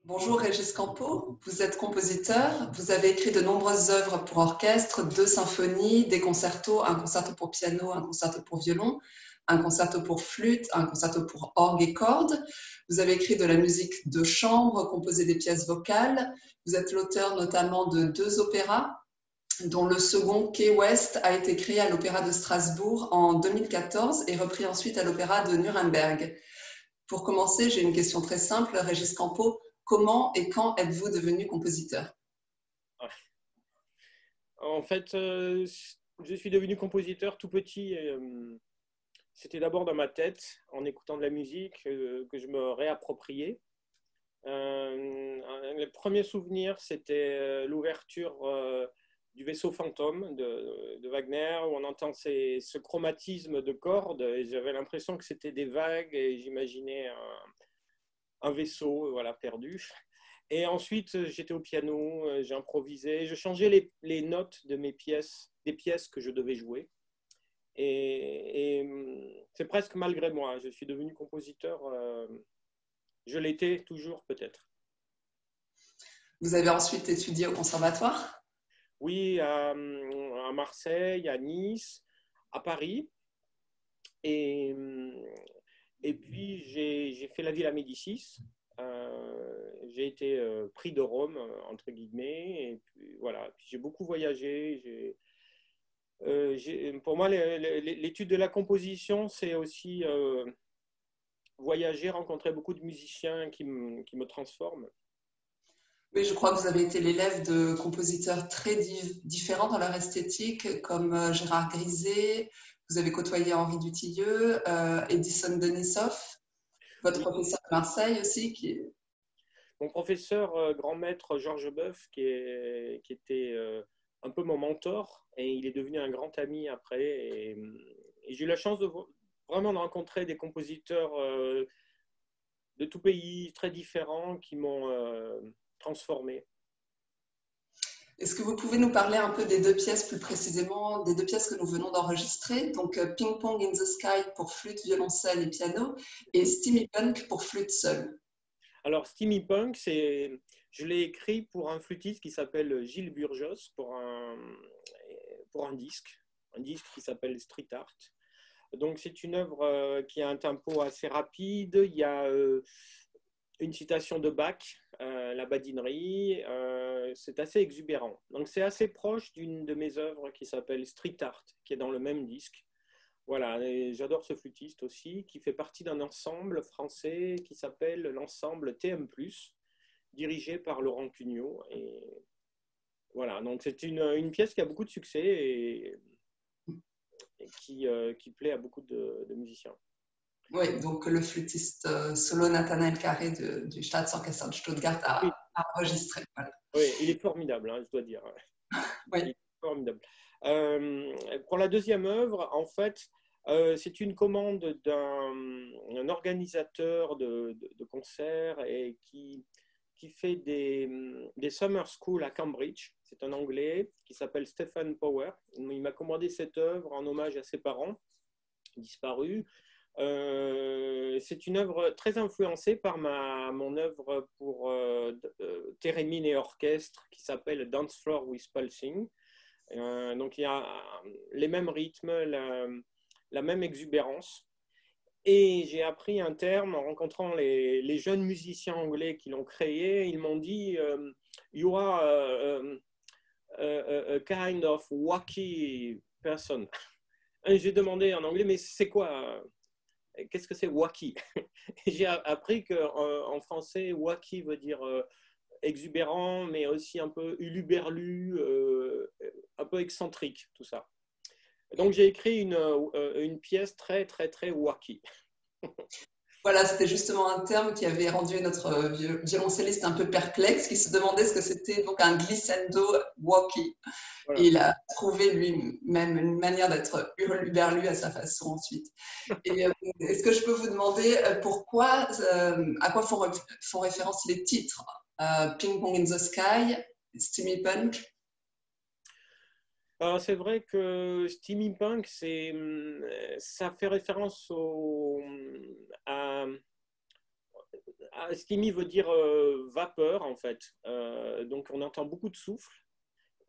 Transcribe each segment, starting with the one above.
Bonjour Régis Campo, vous êtes compositeur, vous avez écrit de nombreuses œuvres pour orchestre, deux symphonies, des concertos, un concerto pour piano, un concerto pour violon, un concerto pour flûte, un concerto pour orgue et cordes. Vous avez écrit de la musique de chambre, composé des pièces vocales. Vous êtes l'auteur notamment de deux opéras, dont le second, Key West, a été créé à l'Opéra de Strasbourg en 2014 et repris ensuite à l'Opéra de Nuremberg. Pour commencer, j'ai une question très simple, Régis Campo. Comment et quand êtes-vous devenu compositeur? En fait, je suis devenu compositeur tout petit. C'était d'abord dans ma tête, en écoutant de la musique, que je me réappropriais. Le premier souvenir, c'était l'ouverture du vaisseau fantôme de Wagner, où on entend ce chromatisme de cordes, et j'avais l'impression que c'était des vagues, et j'imaginais un vaisseau voilà, perdu. Et ensuite, j'étais au piano, j'improvisais, je changeais les notes de mes pièces, des pièces que je devais jouer. Et c'est presque malgré moi. Je suis devenu compositeur. Je l'étais toujours, peut-être. Vous avez ensuite étudié au conservatoire? Oui, à Marseille, à Nice, à Paris. Et, et puis, j'ai fait la Villa Médicis. J'ai été prix de Rome, entre guillemets. Et puis, voilà. Puis, j'ai beaucoup voyagé. Pour moi, l'étude de la composition, c'est aussi voyager, rencontrer beaucoup de musiciens qui me transforment. Oui, je crois que vous avez été l'élève de compositeurs très différents dans leur esthétique, comme Gérard Grisey, vous avez côtoyé Henri Dutilleux, Edison Denisov, votre Oui, professeur de Marseille aussi, qui... mon professeur, grand maître Georges Boeuf, qui était un peu mon mentor, et il est devenu un grand ami après. Et j'ai eu la chance vraiment de rencontrer des compositeurs de tout pays, très différents, qui m'ont transformé. Est-ce que vous pouvez nous parler un peu des deux pièces, plus précisément, des deux pièces que nous venons d'enregistrer? Donc, Ping Pong in the Sky pour flûte, violoncelle et piano, et Steamy Punk pour flûte seule. Alors, Steamy Punk, je l'ai écrit pour un flûtiste qui s'appelle Gilles Burgos, pour un disque qui s'appelle Street Art. Donc, c'est une œuvre qui a un tempo assez rapide. Il y a une citation de Bach, la badinerie. C'est assez exubérant. Donc, c'est assez proche d'une de mes œuvres qui s'appelle Street Art, qui est dans le même disque. Voilà, et j'adore ce flûtiste aussi, qui fait partie d'un ensemble français qui s'appelle l'ensemble TM+, dirigé par Laurent Cugnot. Et voilà, donc c'est une pièce qui a beaucoup de succès et qui plaît à beaucoup de musiciens. Oui, donc le flûtiste solo Nathanaël Carré du Staatsorchester de Stuttgart Oui, a enregistré. Voilà. oui, il est formidable, hein, je dois dire. Il Oui. est formidable. Pour la deuxième œuvre, en fait, c'est une commande d'un organisateur de concerts et qui fait des summer schools à Cambridge. C'est un Anglais qui s'appelle Stephen Power. Il m'a commandé cette œuvre en hommage à ses parents disparus. C'est une œuvre très influencée par mon œuvre pour Theremin et orchestre qui s'appelle Dance Floor with Pulsing. Donc il y a les mêmes rythmes, la même exubérance. Et j'ai appris un terme en rencontrant les jeunes musiciens anglais qui l'ont créé. Ils m'ont dit You are a kind of wacky person. Et j'ai demandé en anglais, mais c'est quoi? Qu'est-ce que c'est wacky? J'ai appris qu'en français, wacky veut dire exubérant, mais aussi un peu uluberlu, un peu excentrique, tout ça. Donc j'ai écrit une pièce très, très, très wacky. Voilà, c'était justement un terme qui avait rendu notre violoncelliste un peu perplexe, qui se demandait ce que c'était donc un glissando walkie. Et Voilà. il a trouvé lui-même une manière d'être hurluberlu à sa façon ensuite. Et est-ce que je peux vous demander pourquoi, à quoi font référence les titres Ping Pong in the Sky, Steamy Punk? Alors c'est vrai que Steamy Punk, ça fait référence à, steamy veut dire vapeur, en fait. Donc, on entend beaucoup de souffle.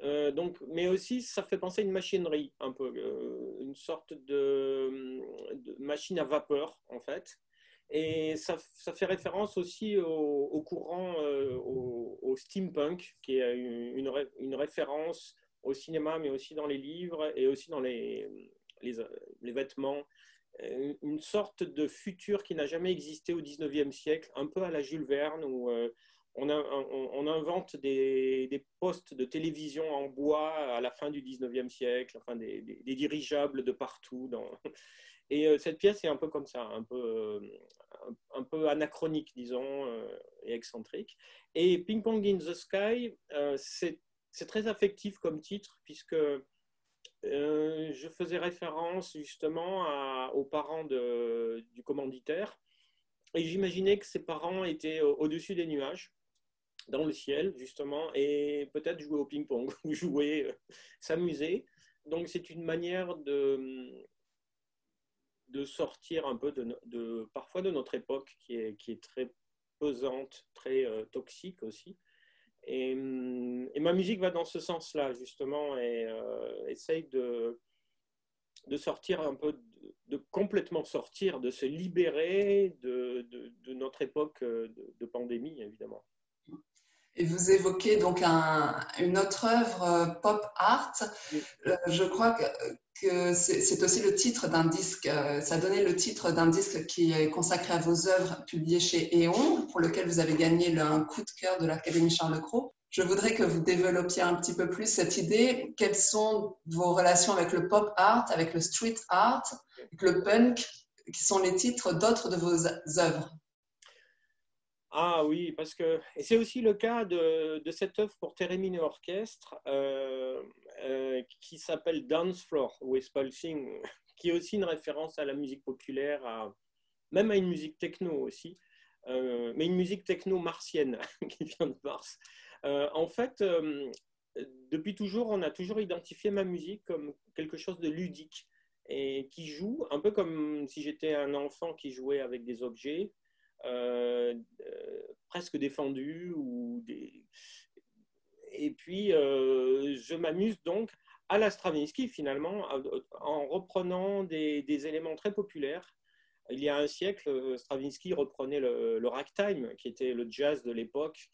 Donc, mais aussi, ça fait penser à une machinerie, un peu, une sorte de machine à vapeur, en fait. Et ça fait référence aussi au courant, au steampunk, qui est une référence au cinéma, mais aussi dans les livres et aussi dans les, les vêtements. Une sorte de futur qui n'a jamais existé au 19e siècle, un peu à la Jules Verne, où on invente des postes de télévision en bois à la fin du 19e siècle, enfin des dirigeables de partout. Et cette pièce est un peu comme ça, un peu anachronique, disons, et excentrique. Et Ping Pong in the Sky, c'est très affectif comme titre, puisque je faisais référence justement aux parents du commanditaire. Et j'imaginais que ses parents étaient au-dessus des nuages, dans le ciel, justement, et peut-être jouer au ping-pong, ou jouer, s'amuser. Donc, c'est une manière de sortir un peu parfois de notre époque qui est très pesante, très toxique aussi. Et ma musique va dans ce sens-là, justement, et essaye de sortir un peu, de complètement sortir, de se libérer de notre époque de pandémie, évidemment. Et vous évoquez donc une autre œuvre pop art. Oui. Je crois que c'est aussi le titre d'un disque. Ça a donné le titre d'un disque qui est consacré à vos œuvres publiées chez Éon, pour lequel vous avez gagné un coup de cœur de l'Académie Charles Cros. Je voudrais que vous développiez un petit peu plus cette idée. Quelles sont vos relations avec le pop art, avec le street art, avec le punk, qui sont les titres d'autres de vos œuvres? Ah oui, parce que c'est aussi le cas de cette œuvre pour Theremin et orchestre qui s'appelle Dance Floor with Pulsing, qui est aussi une référence à la musique populaire, même à une musique techno aussi, mais une musique techno martienne qui vient de Mars. En fait, depuis toujours, on a toujours identifié ma musique comme quelque chose de ludique et qui joue, un peu comme si j'étais un enfant qui jouait avec des objets. Presque défendus et puis je m'amuse donc à la Stravinsky finalement en reprenant des éléments très populaires. Il y a un siècle, Stravinsky reprenait le ragtime qui était le jazz de l'époque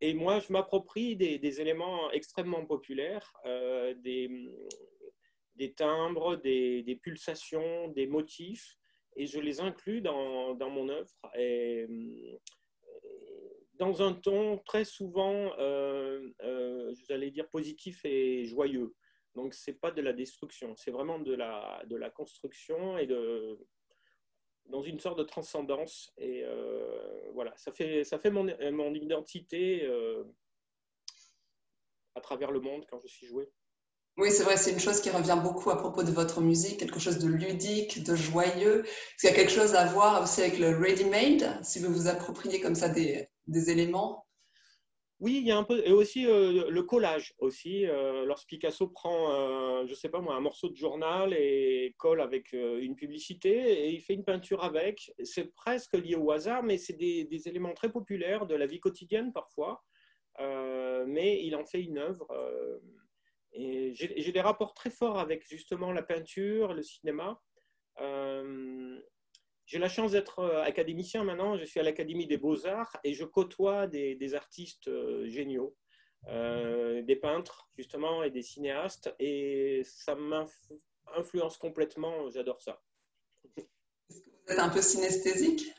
et moi je m'approprie des éléments extrêmement populaires, des timbres, des pulsations, des motifs, et je les inclus dans mon œuvre, et dans un ton très souvent, j'allais dire, positif et joyeux. Donc, ce n'est pas de la destruction, c'est vraiment de la construction et dans une sorte de transcendance. Et voilà, ça fait mon identité à travers le monde quand je suis joué. Oui, c'est vrai, c'est une chose qui revient beaucoup à propos de votre musique, quelque chose de ludique, de joyeux. Est-ce qu'il y a quelque chose à voir aussi avec le ready-made, si vous vous appropriez comme ça des éléments? Oui, il y a un peu, et aussi le collage aussi. Lorsque Picasso prend, je sais pas moi, un morceau de journal et colle avec une publicité et il fait une peinture avec. C'est presque lié au hasard, mais c'est des éléments très populaires de la vie quotidienne parfois. Mais il en fait une œuvre. Et j'ai des rapports très forts avec justement la peinture, le cinéma. Euh, j'ai la chance d'être académicien maintenant, je suis à l'Académie des Beaux-Arts et je côtoie des artistes géniaux, des peintres justement et des cinéastes, et ça m'influence complètement, j'adore ça. Est-ce que vous êtes un peu synesthésique?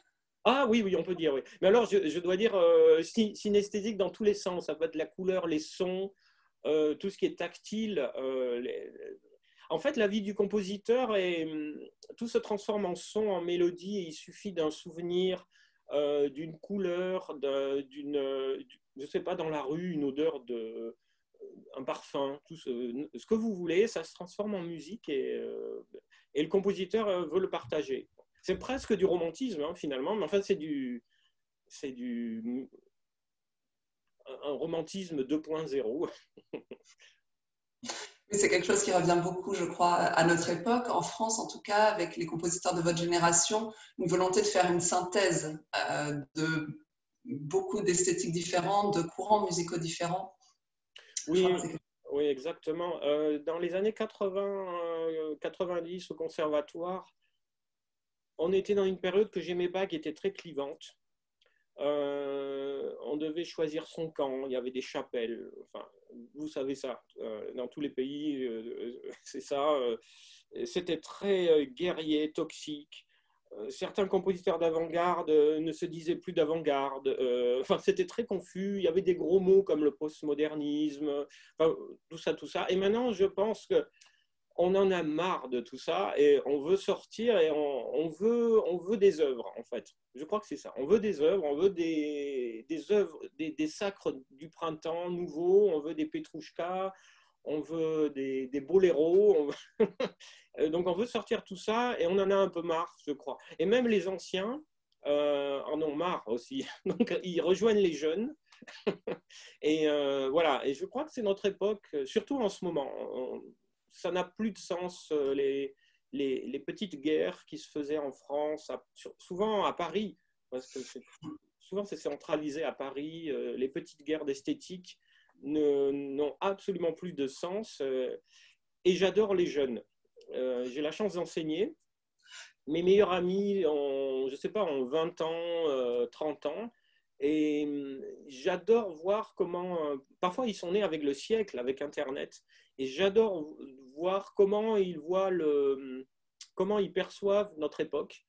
Ah oui, oui, on peut dire, oui. Mais alors, je dois dire synesthésique dans tous les sens, ça va de la couleur, les sons, tout ce qui est tactile. En fait, la vie du compositeur, tout se transforme en son, en mélodie, et il suffit d'un souvenir, d'une couleur, je ne sais pas, dans la rue, une odeur, un parfum, tout ce que vous voulez, ça se transforme en musique, et le compositeur veut le partager. C'est presque du romantisme, hein, finalement, mais enfin, c'est un romantisme 2.0. Mais c'est quelque chose qui revient beaucoup, je crois, à notre époque, en France en tout cas, avec les compositeurs de votre génération, une volonté de faire une synthèse de beaucoup d'esthétiques différentes, de courants musicaux différents. Je crois que Oui, c'est oui, exactement. Dans les années 80, 90 au conservatoire, on était dans une période que j'aimais pas, qui était très clivante. On devait choisir son camp, il y avait des chapelles, enfin, vous savez ça, dans tous les pays, c'est ça. C'était très guerrier, toxique. Certains compositeurs d'avant-garde ne se disaient plus d'avant-garde. Enfin, c'était très confus. Il y avait des gros mots comme le postmodernisme, enfin, tout ça, tout ça. Et maintenant, je pense que on en a marre de tout ça et on veut sortir et on veut des œuvres, en fait. Je crois que c'est ça. On veut des œuvres, on veut des œuvres, des sacres du printemps nouveaux, on veut des Petrouchka, on veut des boléros. Donc on veut sortir tout ça et on en a un peu marre, je crois. Et même les anciens en ont marre aussi. Donc ils rejoignent les jeunes. Et voilà, et je crois que c'est notre époque, surtout en ce moment. Ça n'a plus de sens, les petites guerres qui se faisaient en France, souvent à Paris, parce que souvent c'est centralisé à Paris, les petites guerres d'esthétique n'ont absolument plus de sens. Et j'adore les jeunes. J'ai la chance d'enseigner. Mes meilleurs amis ont, je sais pas, ont 20 ans, 30 ans. Et j'adore voir comment, parfois ils sont nés avec le siècle, avec Internet, et j'adore voir comment ils voient comment ils perçoivent notre époque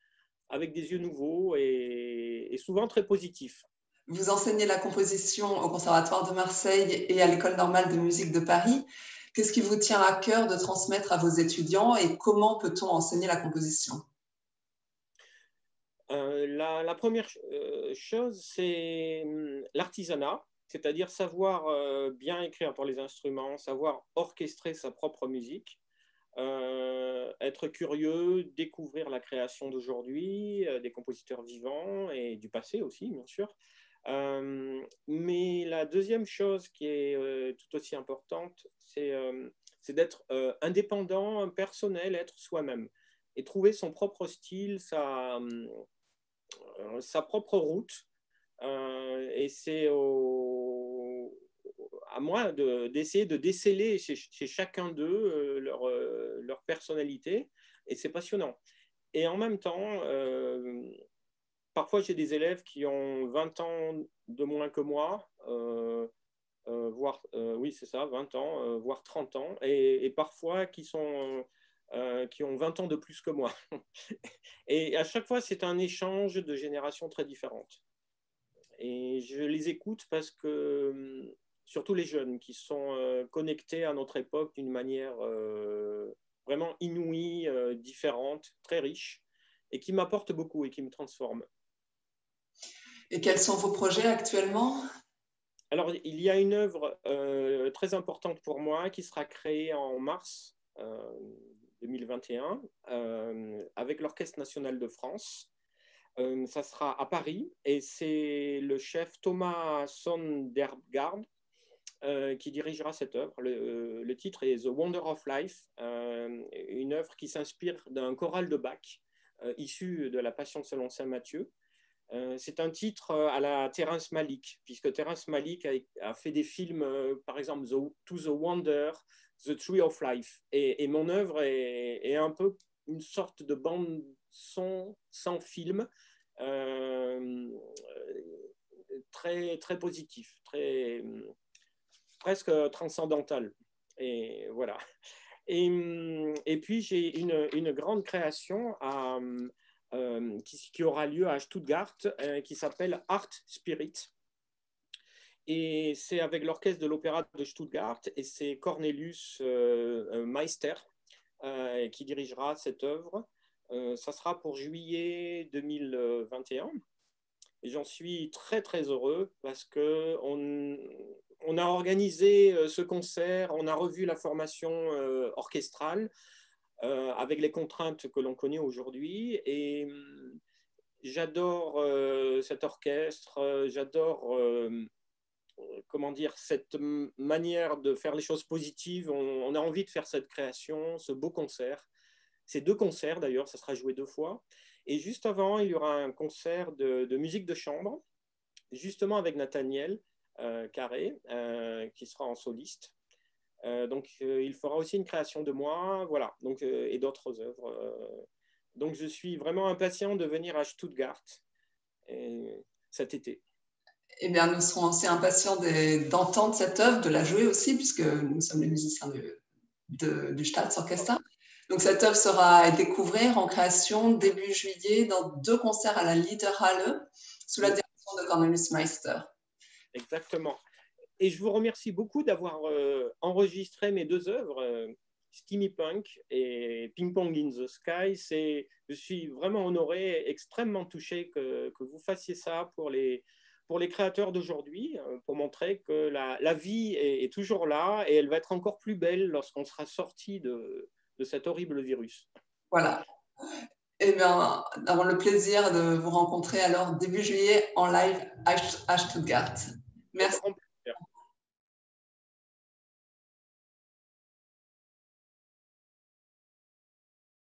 avec des yeux nouveaux et souvent très positifs. Vous enseignez la composition au Conservatoire de Marseille et à l'École normale de musique de Paris. Qu'est-ce qui vous tient à cœur de transmettre à vos étudiants et comment peut-on enseigner la composition? La première chose, c'est l'artisanat, c'est-à-dire savoir bien écrire pour les instruments, savoir orchestrer sa propre musique, être curieux, découvrir la création d'aujourd'hui, des compositeurs vivants et du passé aussi, bien sûr. Mais la deuxième chose qui est tout aussi importante, c'est d'être indépendant, personnel, être soi-même et trouver son propre style, sa propre route. Et c'est à moi d'essayer de déceler chez chacun d'eux leur personnalité. Et c'est passionnant. Et en même temps, parfois j'ai des élèves qui ont 20 ans de moins que moi, voire, oui c'est ça, 20 ans, voire 30 ans, et parfois qui ont 20 ans de plus que moi. Et à chaque fois, c'est un échange de générations très différentes. Et je les écoute parce que, surtout les jeunes, qui sont connectés à notre époque d'une manière vraiment inouïe, différente, très riche, et qui m'apportent beaucoup et qui me transforment. Et quels sont vos projets actuellement? Alors, il y a une œuvre très importante pour moi qui sera créée en mars 2021 avec l'Orchestre national de France. Ça sera à Paris et c'est le chef Thomas Sondergaard qui dirigera cette œuvre. Le titre est The Wonder of Life, une œuvre qui s'inspire d'un choral de Bach issu de la Passion selon saint Matthieu. C'est un titre à la Terrence Malick, puisque Terrence Malick a fait des films, par exemple To the Wonder, The Tree of Life. Et mon œuvre est un peu une sorte de bande son sans film, très, très positif, presque transcendantal. Et voilà. Et puis j'ai une grande création qui aura lieu à Stuttgart, qui s'appelle Art Spirit. Et c'est avec l'orchestre de l'Opéra de Stuttgart, et c'est Cornelius Meister qui dirigera cette œuvre. Ça sera pour juillet 2021. Et j'en suis très, très heureux parce qu'on a organisé ce concert, on a revu la formation orchestrale avec les contraintes que l'on connaît aujourd'hui. Et j'adore cet orchestre, j'adore comment dire, cette manière de faire les choses positives. On a envie de faire cette création, ce beau concert. C'est 2 concerts d'ailleurs, ça sera joué 2 fois. Et juste avant, il y aura un concert de musique de chambre, justement avec Nathaniel Carré, qui sera en soliste. Donc, il fera aussi une création de moi, voilà, donc, et d'autres œuvres. Donc, je suis vraiment impatient de venir à Stuttgart cet été. Eh bien, nous serons aussi impatients d'entendre cette œuvre, de la jouer aussi, puisque nous sommes les musiciens du Staatsorchester. Donc, cette œuvre sera à découvrir en création début juillet dans 2 concerts à la Liederhalle, sous la direction de Cornelis Meister. Exactement. Et je vous remercie beaucoup d'avoir enregistré mes 2 œuvres, Steamy Punk et Ping Pong in the Sky. Je suis vraiment honoré, extrêmement touché que vous fassiez ça pour les créateurs d'aujourd'hui, pour montrer que la vie est toujours là et elle va être encore plus belle lorsqu'on sera sorti de cet horrible virus. Voilà. Eh bien, avons le plaisir de vous rencontrer alors début juillet en live à Stuttgart. Merci.